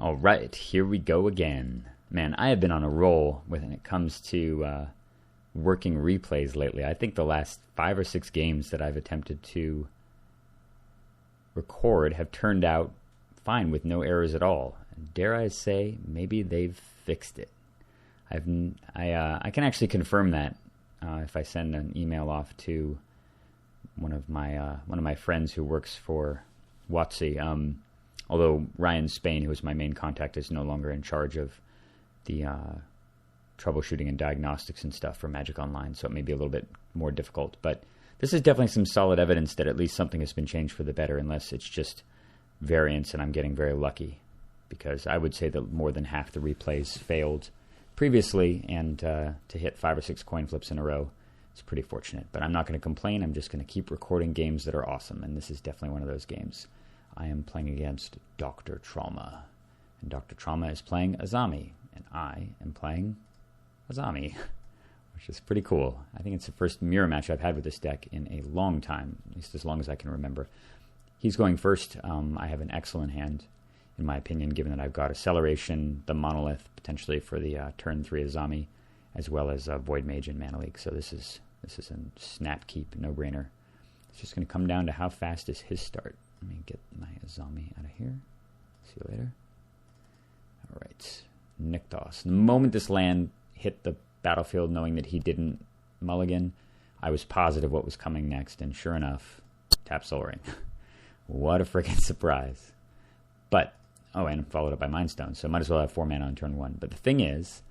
All right, here we go again. Man, I have been on a roll when it comes to working replays lately. I think the last 5 or 6 games that I've attempted to record have turned out fine with no errors at all. Dare I say, maybe they've fixed it. I can actually confirm that if I send an email off to one of my friends who works for WotC. Although Ryan Spain, who is my main contact, is no longer in charge of the troubleshooting and diagnostics and stuff for Magic Online, so it may be a little bit more difficult. But this is definitely some solid evidence that at least something has been changed for the better, unless it's just variance and I'm getting very lucky. Because I would say that more than half the replays failed previously, and to hit 5 or 6 coin flips in a row is pretty fortunate. But I'm not going to complain. I'm just going to keep recording games that are awesome, and this is definitely one of those games. I am playing against Dr. Trauma, and Dr. Trauma is playing Azami, and I am playing Azami, which is pretty cool. I think it's the first mirror match I've had with this deck in a long time, at least as long as I can remember. He's going first. I have an excellent hand, in my opinion, given that I've got Acceleration, the Monolith, potentially for the turn 3 Azami, as well as Void Mage and Mana Leak. So this is a snap keep, no-brainer. It's just going to come down to how fast is his start. Let me get my Azami out of here. See you later. All right. Nykthos. The moment this land hit the battlefield, knowing that he didn't mulligan, I was positive what was coming next, and sure enough, tap Soul Ring. What a freaking surprise. But, and followed up by Mind Stone, so I might as well have 4 mana on turn 1. But the thing is,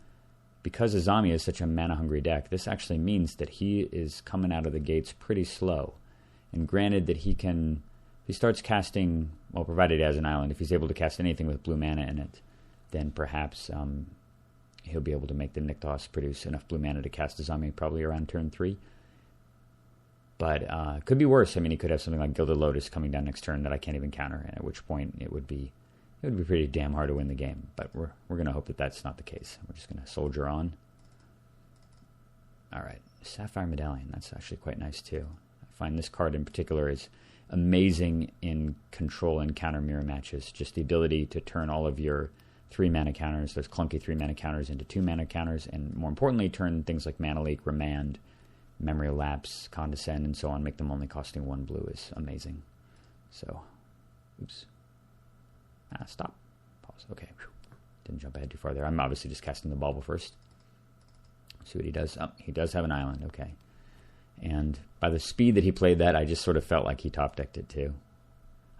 because Azami is such a mana-hungry deck, this actually means that he is coming out of the gates pretty slow. And granted that he can... He starts casting, well, provided he has an island, if he's able to cast anything with blue mana in it, then perhaps he'll be able to make the Nykthos produce enough blue mana to cast Azami probably around turn 3. But it could be worse. I mean, he could have something like Gilded Lotus coming down next turn that I can't even counter, and at which point it would be pretty damn hard to win the game. But we're going to hope that that's not the case. We're just going to soldier on. All right, Sapphire Medallion. That's actually quite nice too. I find this card in particular is amazing in control and counter mirror matches. Just the ability to turn all of your 3 mana counters, those clunky 3 mana counters, into 2 mana counters, and more importantly, turn things like Mana Leak, Remand, Memory Lapse, Condescend, and so on, make them only costing 1 blue is amazing. So, oops. Stop. Pause. Okay. Whew. Didn't jump ahead too far there. I'm obviously just casting the bauble first. See what he does. Oh, he does have an island. Okay. And by the speed that he played that, I just sort of felt like he top-decked it too.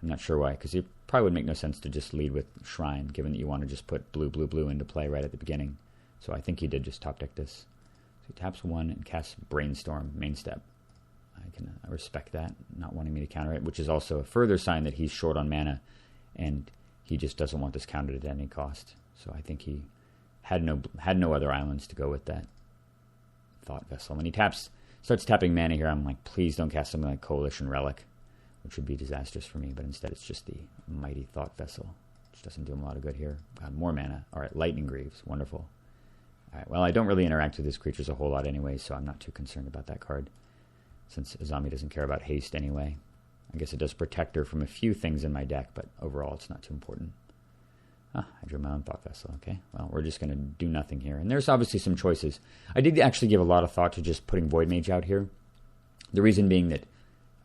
I'm not sure why, because it probably would make no sense to just lead with Shrine, given that you want to just put blue, blue, blue into play right at the beginning. So I think he did just top-deck this. So he taps 1 and casts Brainstorm, main step. I respect that, not wanting me to counter it, which is also a further sign that he's short on mana, and he just doesn't want this countered at any cost. So I think he had no other islands to go with that Thought Vessel. When he starts tapping mana here, I'm like, please don't cast something like Coalition Relic, which would be disastrous for me, but instead it's just the Mighty Thought Vessel, which doesn't do him a lot of good here. God, more mana. All right, Lightning Greaves. Wonderful. All right, well, I don't really interact with his creatures a whole lot anyway, so I'm not too concerned about that card, since Azami doesn't care about haste anyway. I guess it does protect her from a few things in my deck, but overall it's not too important. I drew my own Thought Vessel. Okay, well, we're just going to do nothing here. And there's obviously some choices. I did actually give a lot of thought to just putting Void Mage out here. The reason being that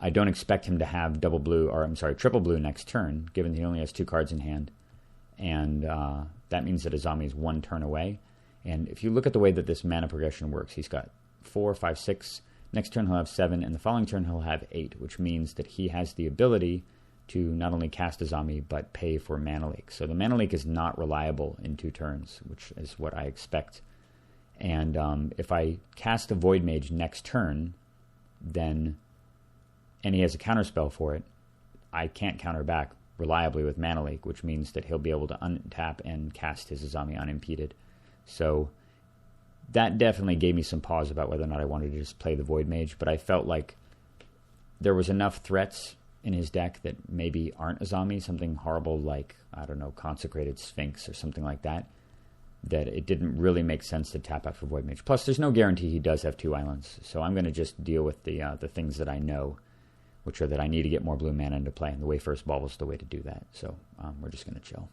I don't expect him to have triple blue next turn, given that he only has 2 cards in hand. And that means that Azami is 1 turn away. And if you look at the way that this mana progression works, he's got 4, 5, 6. Next turn he'll have 7, and the following turn he'll have 8, which means that he has the ability to not only cast Azami, but pay for Mana Leak. So the Mana Leak is not reliable in 2 turns, which is what I expect. And if I cast a Void Mage next turn, and he has a counterspell for it, I can't counter back reliably with Mana Leak, which means that he'll be able to untap and cast his Azami unimpeded. So that definitely gave me some pause about whether or not I wanted to just play the Void Mage, but I felt like there was enough threats in his deck that maybe aren't Azami, something horrible like, I don't know, Consecrated Sphinx or something like that, that it didn't really make sense to tap out for Void Mage. Plus, there's no guarantee he does have 2 islands, so I'm going to just deal with the things that I know, which are that I need to get more blue mana into play, and the Wayfarer's Bauble is the way to do that. So we're just going to chill.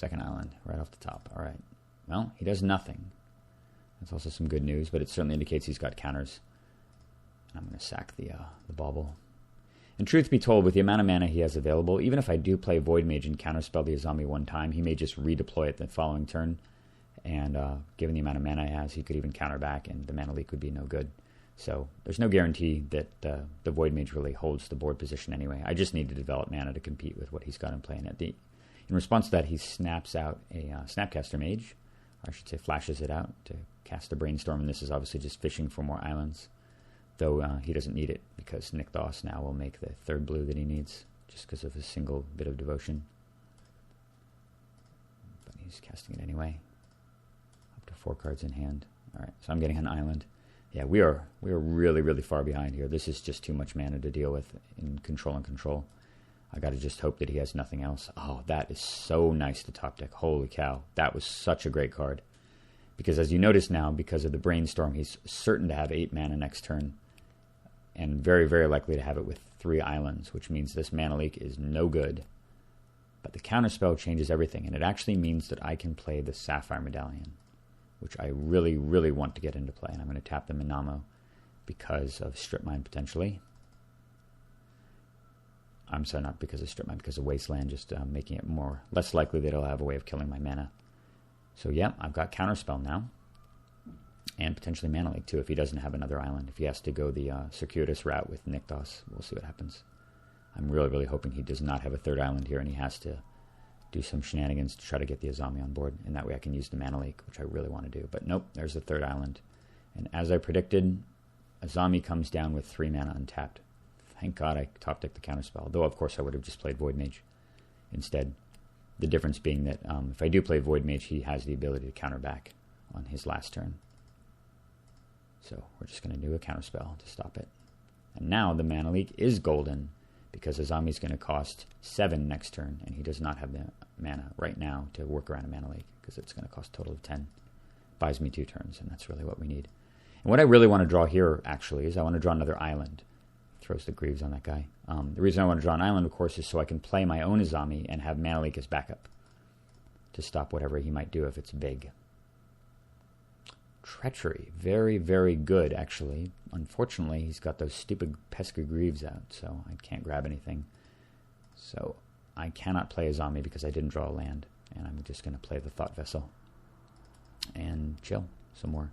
Second island, right off the top. All right. Well, he does nothing. That's also some good news, but it certainly indicates he's got counters. I'm going to sack the bauble. And truth be told, with the amount of mana he has available, even if I do play Void Mage and counterspell the Azami one time, he may just redeploy it the following turn. And given the amount of mana he has, he could even counter back, and the mana leak would be no good. So there's no guarantee that the Void Mage really holds the board position anyway. I just need to develop mana to compete with what he's got in play. And in response to that, he snaps out a Snapcaster Mage, or I should say flashes it out to cast a Brainstorm, and this is obviously just fishing for more islands. Though he doesn't need it, because Nykthos now will make the third blue that he needs, just because of his single bit of devotion. But he's casting it anyway. Up to 4 cards in hand. Alright, so I'm getting an island. Yeah, we are really, really far behind here. This is just too much mana to deal with in control and control. I got to just hope that he has nothing else. Oh, that is so nice to top deck. Holy cow. That was such a great card. Because as you notice now, because of the Brainstorm, he's certain to have 8 mana next turn. And very, very likely to have it with 3 islands, which means this mana leak is no good. But the counterspell changes everything, and it actually means that I can play the Sapphire Medallion, which I really, really want to get into play. And I'm going to tap the Minamo because of Strip Mine potentially. I'm sorry, not because of Strip Mine, because of Wasteland, just making it less likely that it'll have a way of killing my mana. So yeah, I've got counterspell now. And potentially mana leak too if he doesn't have another island. If he has to go the circuitous route with Nykthos, we'll see what happens. I'm really, really hoping he does not have a third island here and he has to do some shenanigans to try to get the Azami on board. And that way I can use the mana leak, which I really want to do. But nope, there's the third island. And as I predicted, Azami comes down with 3 mana untapped. Thank God I top-decked the counterspell. Though, of course, I would have just played Void Mage instead. The difference being that if I do play Void Mage, he has the ability to counter back on his last turn. So we're just going to do a counterspell to stop it. And now the mana leak is golden because Azami is going to cost 7 next turn, and he does not have the mana right now to work around a mana leak because it's going to cost a total of 10. Buys me 2 turns, and that's really what we need. And what I really want to draw here, actually, is I want to draw another island. Throws the Greaves on that guy. The reason I want to draw an island, of course, is so I can play my own Azami and have mana leak as backup to stop whatever he might do if it's big. Treachery. Very, very good, actually. Unfortunately, he's got those stupid pesky Greaves out, so I can't grab anything. So I cannot play Azami because I didn't draw a land, and I'm just going to play the Thought Vessel and chill some more.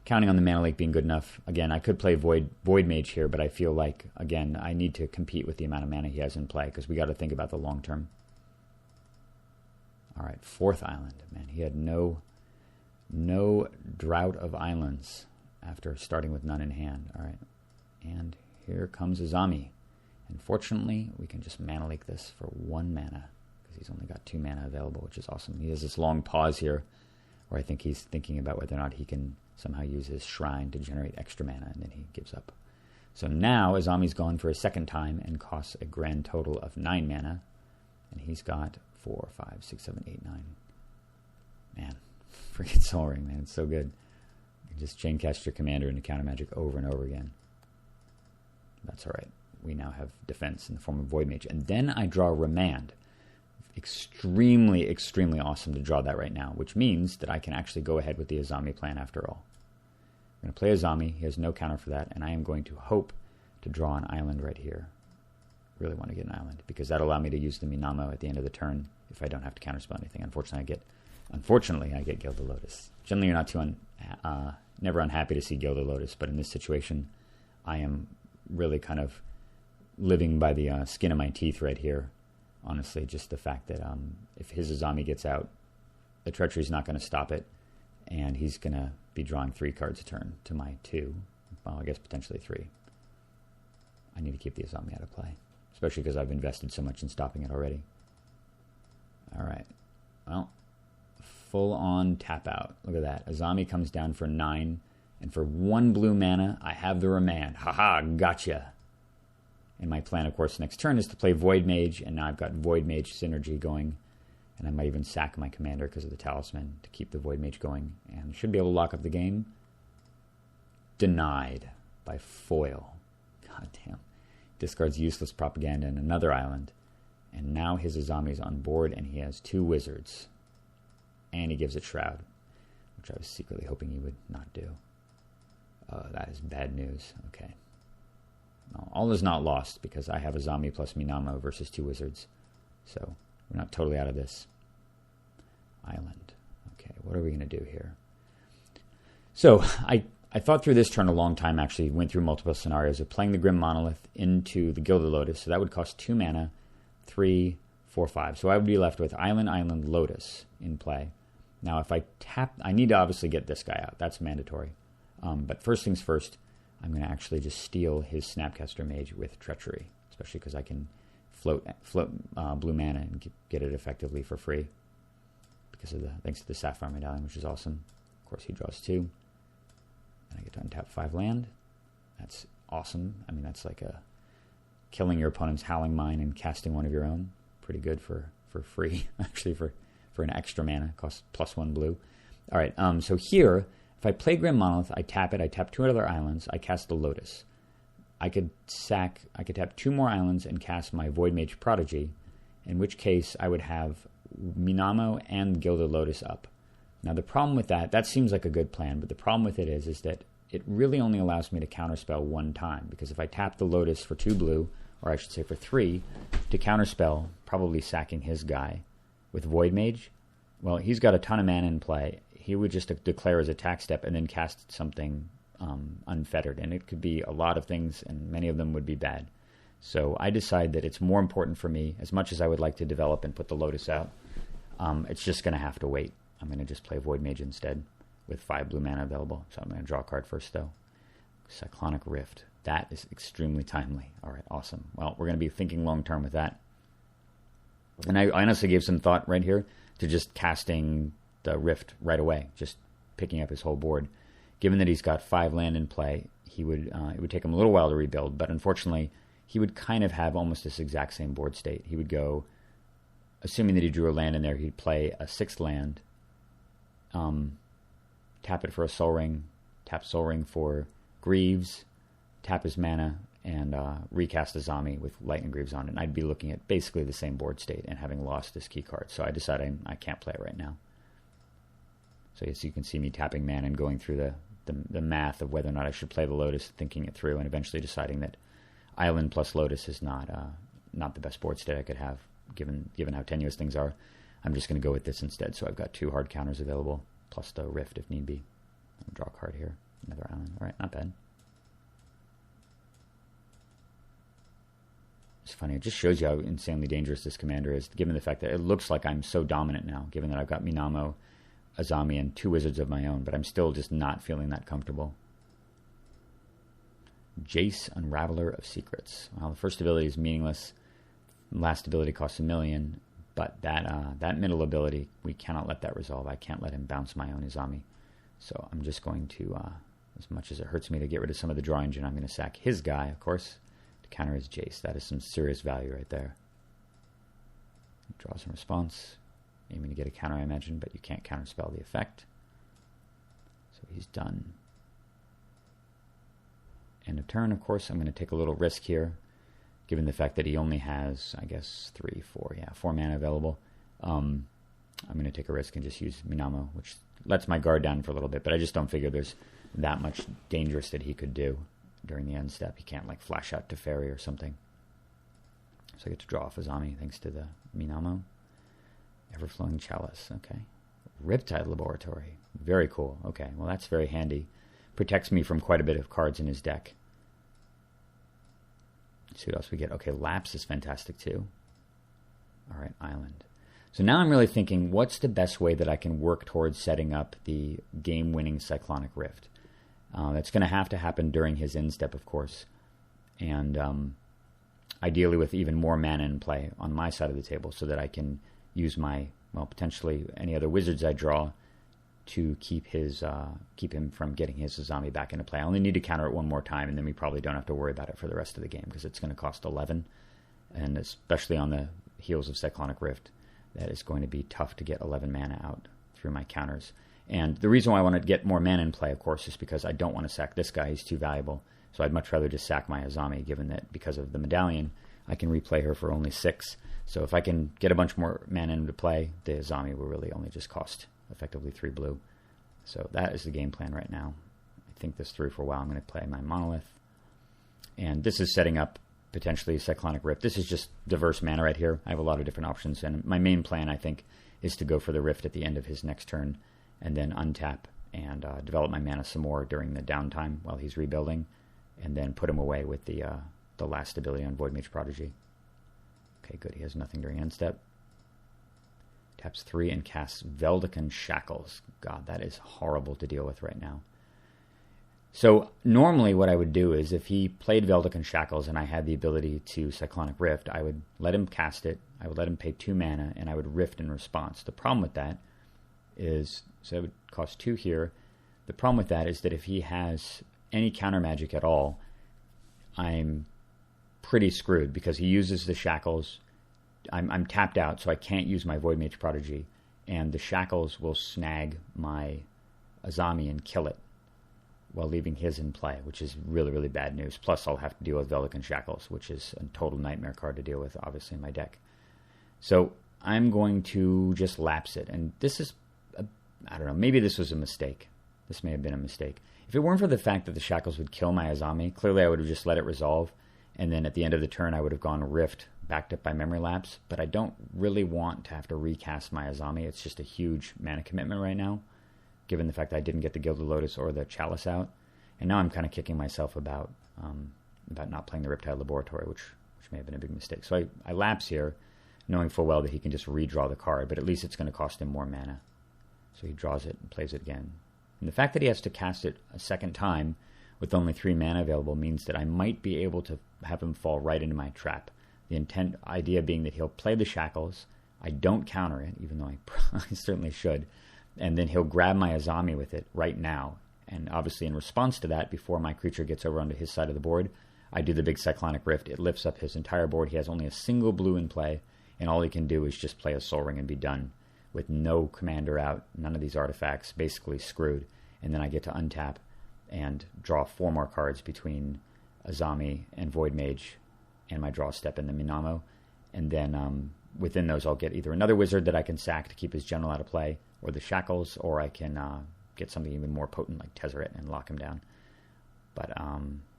Counting on the mana leak being good enough. Again, I could play Void Mage here, but I feel like, again, I need to compete with the amount of mana he has in play because we got to think about the long term. All right, 4th island. Man, he had no drought of islands after starting with none in hand. All right, and here comes Azami. And fortunately, we can just mana leak this for 1 mana because he's only got 2 mana available, which is awesome. He has this long pause here where I think he's thinking about whether or not he can somehow use his shrine to generate extra mana, and then he gives up. So now Azami's gone for a second time and costs a grand total of 9 mana, and he's got 4, 5, 6, 7, 8, 9. Man, freaking Soul Ring, man, it's so good. You just chain cast your commander into counter magic over and over again. That's all right. We now have defense in the form of Void Mage, and then I draw Remand. Extremely, extremely awesome to draw that right now, which means that I can actually go ahead with the Azami plan after all. I'm going to play Azami. He has no counter for that, and I am going to hope to draw an island right here. Really want to get an island, because that'll allow me to use the Minamo at the end of the turn if I don't have to counterspell anything. Unfortunately, I get Gilded Lotus. Generally, you're not too never unhappy to see Gilded Lotus, but in this situation, I am really kind of living by the skin of my teeth right here. Honestly, just the fact that if his Azami gets out, the Treachery is not going to stop it, and he's going to be drawing 3 cards a turn to my 2. Well, I guess potentially 3. I need to keep the Azami out of play, especially because I've invested so much in stopping it already. All right. Well, full-on tap-out. Look at that. Azami comes down for 9, and for 1 blue mana, I have the Remand. Haha, gotcha. And my plan, of course, next turn is to play Void Mage, and now I've got Void Mage synergy going, and I might even sack my commander because of the Talisman to keep the Void Mage going, and should be able to lock up the game. Denied by foil. God damn. Discards useless propaganda and another island, And now his Azami is on board, and he has 2 wizards. And he gives it Shroud, which I was secretly hoping he would not do. That is bad news. Okay. No, all is not lost, because I have Azami plus Minamo versus 2 wizards. So we're not totally out of this. Island. Okay, what are we going to do here? So I thought through this turn a long time, actually. Went through multiple scenarios of playing the Grim Monolith into the Gilded Lotus. So that would cost 2 mana, 3, 4, 5. So I would be left with Island, Island, Lotus in play. Now if I tap, I need to obviously get this guy out. That's mandatory. But first things first, I'm going to actually just steal his Snapcaster Mage with Treachery, especially because I can float blue mana and get it effectively for free. Thanks to the Sapphire Medallion, which is awesome. Of course, he draws 2. And I get to untap 5 land. That's awesome. I mean, that's like killing your opponent's Howling Mine and casting one of your own. Pretty good for free, actually, for an extra mana. Costs +1 blue. All right, so here, if I play Grim Monolith, I tap it. I tap 2 other islands. I cast the Lotus. I could tap 2 more islands and cast my Void Mage Prodigy, in which case I would have Minamo and Gilded Lotus up. Now the problem with that seems like a good plan, but the problem with it is that it really only allows me to counterspell 1 time, because if I tap the Lotus for 2 blue, or I should say for 3, to counterspell, probably sacking his guy with Void Mage, well, he's got a ton of mana in play. He would just declare his attack step and then cast something unfettered, and it could be a lot of things, and many of them would be bad. So I decide that it's more important for me, as much as I would like to develop and put the Lotus out, it's just going to have to wait. I'm going to just play Void Mage instead with 5 blue mana available. So I'm going to draw a card first, though. Cyclonic Rift. That is extremely timely. All right, awesome. Well, we're going to be thinking long-term with that. And I honestly gave some thought right here to just casting the Rift right away, just picking up his whole board. Given that he's got 5 land in play, it would take him a little while to rebuild, but unfortunately, he would kind of have almost this exact same board state. He would go, assuming that he drew a land in there, he'd play a 6th land, tap it for a Soul Ring, tap Soul Ring for Greaves, tap his mana, and recast Azami with Lightning Greaves on it. And I'd be looking at basically the same board state and having lost this key card. So I decided I can't play it right now. So yes, you can see me tapping mana and going through the math of whether or not I should play the Lotus, thinking it through, and eventually deciding that Island plus Lotus is not the best board state I could have, given how tenuous things are. I'm just going to go with this instead. So I've got 2 hard counters available, plus the Rift if need be. I'll draw a card here. Another island. All right, not bad. It's funny. It just shows you how insanely dangerous this commander is, given the fact that it looks like I'm so dominant now, given that I've got Minamo, Azami, and 2 wizards of my own, but I'm still just not feeling that comfortable. Jace, Unraveler of Secrets. Well, the first ability is meaningless. Last ability costs 1 million, but that middle ability, we cannot let that resolve. I can't let him bounce my own Azami. So I'm just going to, as much as it hurts me to get rid of some of the draw engine, I'm going to sack his guy, of course, to counter his Jace. That is some serious value right there. Draw some response. Aiming to get a counter, I imagine, but you can't counterspell the effect. So he's done. End of turn, of course. I'm going to take a little risk here, given the fact that he only has, I guess, 4 mana available. I'm going to take a risk and just use Minamo, which lets my guard down for a little bit, but I just don't figure there's that much dangerous that he could do during the end step. He can't, like, flash out Teferi or something. So I get to draw off Azami thanks to the Minamo. Everflowing Chalice, okay. Riptide Laboratory, very cool. Okay, well, that's very handy. Protects me from quite a bit of cards in his deck. Let's see what else we get. Okay, Lapse is fantastic too. All right, Island. So now I'm really thinking, what's the best way that I can work towards setting up the game-winning Cyclonic Rift? That's going to have to happen during his end step, of course. And ideally with even more mana in play on my side of the table so that I can use my, well, potentially any other wizards I draw to keep him from getting his Azami back into play. I only need to counter it 1 more time, and then we probably don't have to worry about it for the rest of the game, because it's going to cost 11, and especially on the heels of Cyclonic Rift, that is going to be tough to get 11 mana out through my counters. And the reason why I want to get more mana in play, of course, is because I don't want to sack this guy. He's too valuable. So I'd much rather just sack my Azami, given that because of the medallion, I can replay her for only 6. So if I can get a bunch more mana into play, the Azami will really only just cost effectively 3 blue. So that is the game plan right now. I think this through for a while. I'm going to play my Monolith. And this is setting up potentially Cyclonic Rift. This is just diverse mana right here. I have a lot of different options. And my main plan, I think, is to go for the Rift at the end of his next turn and then untap and develop my mana some more during the downtime while he's rebuilding, and then put him away with the last ability on Voidmage Prodigy. Okay, good. He has nothing during end step. Taps 3 and casts Veldican Shackles. God, that is horrible to deal with right now. So normally what I would do is if he played Veldican Shackles and I had the ability to Cyclonic Rift, I would let him cast it, I would let him pay 2 mana, and I would Rift in response. The problem with that is, so it would cost 2 here. The problem with that is that if he has any counter magic at all, I'm pretty screwed because he uses the Shackles. I'm tapped out, so I can't use my Voidmage Prodigy, and the Shackles will snag my Azami and kill it while leaving his in play, which is really, really bad news. Plus, I'll have to deal with Veldican Shackles, which is a total nightmare card to deal with, obviously, in my deck. So I'm going to just lapse it, and this is, I don't know, maybe this was a mistake. This may have been a mistake. If it weren't for the fact that the Shackles would kill my Azami, clearly I would have just let it resolve, and then at the end of the turn I would have gone Rift, backed up by Memory Lapse, but I don't really want to have to recast my Azami. It's just a huge mana commitment right now, given the fact that I didn't get the Gilded Lotus or the Chalice out. And now I'm kind of kicking myself about not playing the Riptide Laboratory, which may have been a big mistake. So I lapse here, knowing full well that he can just redraw the card, but at least it's going to cost him more mana. So he draws it and plays it again. And the fact that he has to cast it a second time with only 3 mana available means that I might be able to have him fall right into my trap. The idea being that he'll play the Shackles, I don't counter it, even though I certainly should, and then he'll grab my Azami with it right now. And obviously in response to that, before my creature gets over onto his side of the board, I do the big Cyclonic Rift. It lifts up his entire board. He has only a single blue in play, and all he can do is just play a Sol Ring and be done, with no commander out, none of these artifacts, basically screwed. And then I get to untap and draw 4 more cards between Azami and Voidmage and my draw step in the Minamo. And then within those I'll get either another wizard that I can sack to keep his general out of play, or the Shackles, or I can get something even more potent like Tezzeret and lock him down. But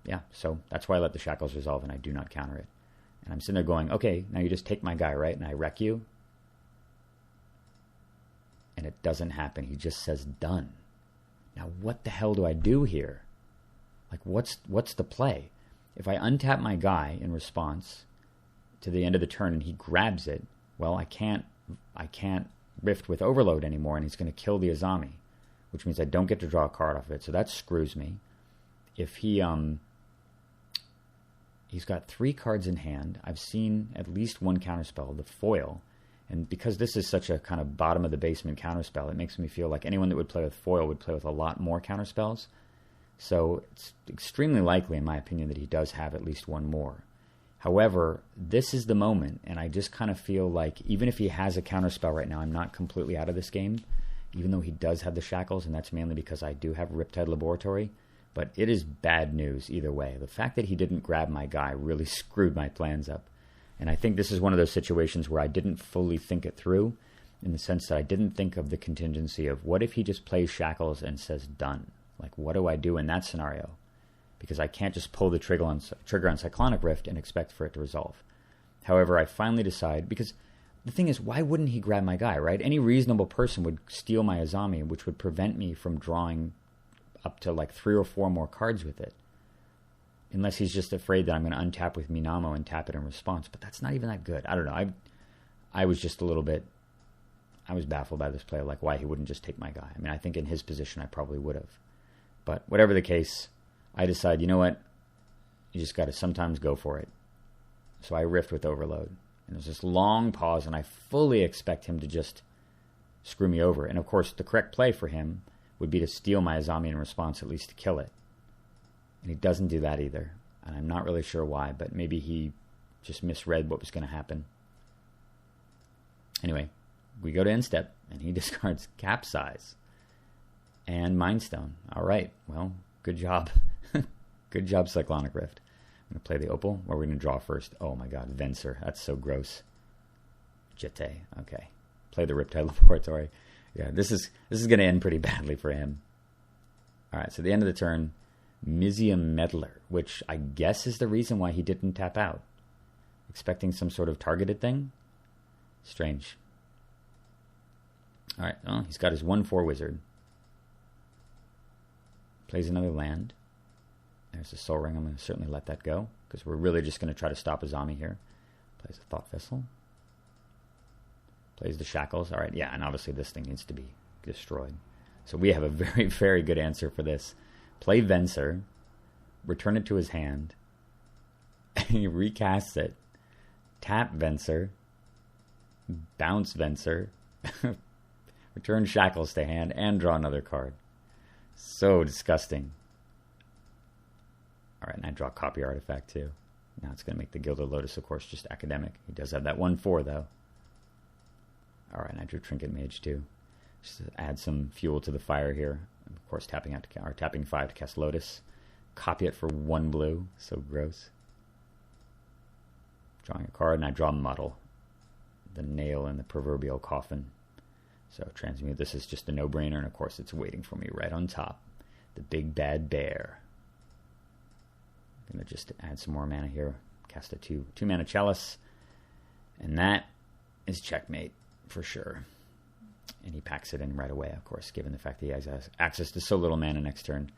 yeah, so that's why I let the Shackles resolve and I do not counter it. And I'm sitting there going, okay, now you just take my guy, right? And I wreck you. And it doesn't happen. He just says done. Now what the hell do I do here? Like what's the play? If I untap my guy in response to the end of the turn and he grabs it, well, I can't Rift with Overload anymore, and he's going to kill the Azami, which means I don't get to draw a card off of it. So that screws me. If he's got 3 cards in hand, I've seen at least one counterspell, the Foil, and because this is such a kind of bottom of the basement counterspell, it makes me feel like anyone that would play with Foil would play with a lot more counterspells. So it's extremely likely, in my opinion, that he does have at least one more. However, this is the moment, and I just kind of feel like even if he has a counterspell right now, I'm not completely out of this game, even though he does have the Shackles, and that's mainly because I do have Riptide Laboratory. But it is bad news either way. The fact that he didn't grab my guy really screwed my plans up. And I think this is one of those situations where I didn't fully think it through, in the sense that I didn't think of the contingency of what if he just plays Shackles and says done? Like, what do I do in that scenario? Because I can't just pull the trigger on Cyclonic Rift and expect for it to resolve. However, I finally decide, because the thing is, why wouldn't he grab my guy, right? Any reasonable person would steal my Azami, which would prevent me from drawing up to like 3 or 4 more cards with it. Unless he's just afraid that I'm going to untap with Minamo and tap it in response. But that's not even that good. I don't know. I was just a little bit... I was baffled by this play, like why he wouldn't just take my guy. I mean, I think in his position I probably would have. But whatever the case, I decide, you know what? You just got to sometimes go for it. So I Rift with Overload. And there's this long pause, and I fully expect him to just screw me over. And of course, the correct play for him would be to steal my Azami in response, at least to kill it. And he doesn't do that either. And I'm not really sure why, but maybe he just misread what was going to happen. Anyway, we go to end step, and he discards Capsize and Mind Stone. All right, well, good job. Good job, Cyclonic Rift. I'm going to play the Opal, or we're going to draw first. Oh my god, Venser. That's so gross. Jete. Okay. Play the Riptide Laboratory. Yeah, this is going to end pretty badly for him. All right, so the end of the turn, Mizzium Meddler, which I guess is the reason why he didn't tap out. Expecting some sort of targeted thing? Strange. All right, well, he's got his 1/4 wizard. Plays another land. There's a Soul Ring. I'm going to certainly let that go, because we're really just going to try to stop Azami here. Plays a Thought Vessel. Plays the Shackles. All right, yeah, and obviously this thing needs to be destroyed. So we have a very, very good answer for this. Play Venser. Return it to his hand. He recasts it. Tap Venser. Bounce Venser. Return Shackles to hand and draw another card. So disgusting. All right, and I draw Copy Artifact too. Now it's going to make the Gilded Lotus, of course, just academic. He does have that 1/4 though. All right, and I drew Trinket Mage too. Just to add some fuel to the fire here. Of course, tapping 5 to cast Lotus. Copy it for 1 blue. So gross. Drawing a card, and I draw Muddle. The nail in the proverbial coffin. So transmute. This is just a no-brainer, and of course it's waiting for me right on top. The big bad bear. I'm going to just add some more mana here. Cast a 2-mana Chalice. And that is checkmate for sure. And he packs it in right away, of course, given the fact that he has access to so little mana next turn.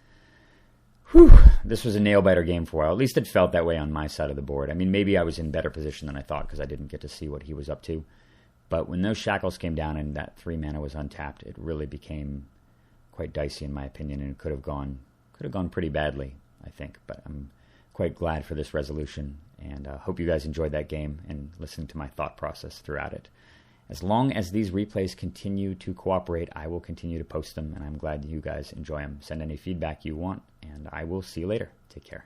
Whew, this was a nail-biter game for a while. At least it felt that way on my side of the board. I mean, maybe I was in better position than I thought because I didn't get to see what he was up to. But when those Shackles came down and that 3 mana was untapped, it really became quite dicey in my opinion, and it could have gone pretty badly, I think. But I'm quite glad for this resolution, and hope you guys enjoyed that game and listening to my thought process throughout it. As long as these replays continue to cooperate, I will continue to post them, and I'm glad you guys enjoy them. Send any feedback you want, and I will see you later. Take care.